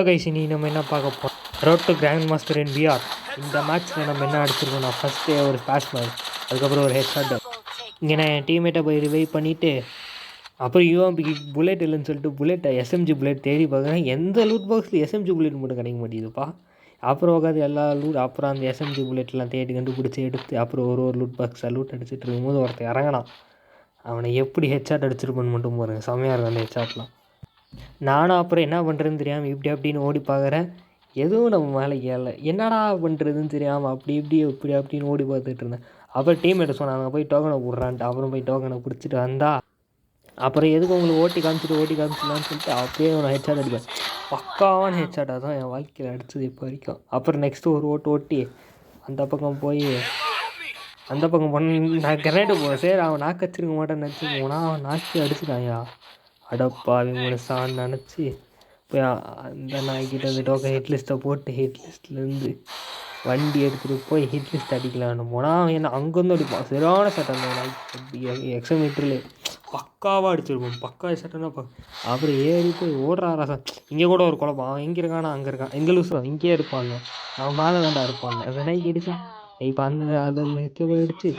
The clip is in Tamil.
கைஸ் இனி நம்ம என்ன பார்க்க போகிறோம், road to grandmaster in PR. இந்த மேட்ச்சில் நம்ம என்ன அடிச்சிருக்கோம்னா, ஃபஸ்ட்டு ஒரு ஸ்பாஷ் மேட்ச், அதுக்கப்புறம் ஒரு ஹெட்ஷாட். இங்கே நான் என் டீம்மேட்டை போய் ரிவைவ் பண்ணிவிட்டு அப்புறம் யூஎம்பிக்கு புல்லெட் இல்லைன்னு சொல்லிட்டு புல்லெட்டை எஸ்எம்ஜி புல்லெட் தேடி பார்க்குறேன். எந்த லூட் பாக்ஸில் எஸ்எம்ஜி புல்லெட் மட்டும் கிடைக்க மாட்டேங்குதுப்பா. அப்புறம் உட்காந்து எல்லா அப்புறம் அந்த எஸ்எம்ஜி புல்லெட்லாம் தேடி கண்டுபிடிச்சி எடுத்து அப்புறம் ஒரு லூட் பாக்ஸை லூட் அடிச்சுட்டு இருக்கும்போது ஒருத்தர் இறங்கினான். அவனை எப்படி ஹெட்ஷாட் அடிச்சிருப்பான்னு மட்டும் பாருங்கள், செம்மையாக இருக்கும் அந்த ஹெட்ஷாட்லாம். நானும் அப்புறம் என்ன பண்ணுறதுன்னு தெரியாமல் இப்படி அப்படின்னு ஓடி பார்க்குறேன். எதுவும் நம்ம மேலே ஏறல. என்னடா பண்ணுறதுன்னு தெரியாமல் அப்படி இப்படி அப்படின்னு ஓடி பார்த்துட்டு இருந்தேன். அப்புறம் டீம்மேட்டை சொன்னாங்க போய் டோக்கனை போடுறான்ட்டு. அப்புறம் போய் டோக்கனை பிடிச்சிட்டு வந்தா அப்புறம் எதுக்கு உங்களுக்கு ஓட்டி காமிச்சிடலான்னு சொல்லிட்டு அப்பயே ஒரு ஹெட்ஷாட் அடிப்பேன். பக்காவான ஹெட்ஷாட்டாக தான் என் வாழ்க்கையில் அடித்தது இப்போ வரைக்கும். அப்புறம் நெக்ஸ்ட்டு ஒரு ஓட்டி அந்த பக்கம் நான் கிரனேட்டு போவேன். சரி அவன் நாக்கு வச்சிருக்க மாட்டேன்னு நினச்சி போனால் அவன் நாக்கி அடிச்சுட்டான்யா. அடப்பா முழுசான்னு நினச்சி போய் அந்த நாய்கிட்ட அந்த டோக்கன் ஹிட் லிஸ்ட்டை போட்டு ஹிட் லிஸ்ட்லேருந்து வண்டி எடுத்துகிட்டு போய் ஹிட் லிஸ்ட் அடிக்கலான்னு போனால் அவன் என்ன அங்கேருந்து அடிப்பான். சரியான சட்டை அந்த நாய் எக்ஸாமீட்டர்லேயே பக்காவாக அடிச்சிருப்போம். பக்கா சட்டைன்னா அப்புறம் ஏறி போய் ஓடுறாரா சார். இங்கே கூட ஒரு குழப்பம், அவன் எங்கே இருக்கானா அங்கே இருக்கான், எங்கே லூசுறான் இங்கேயே இருப்பாங்க, அவன் மேலே தாண்டா இருப்பாங்க. அந்த நாய்க்கு அடித்தான் இப்போ அந்த அதில் போயிடுச்சு.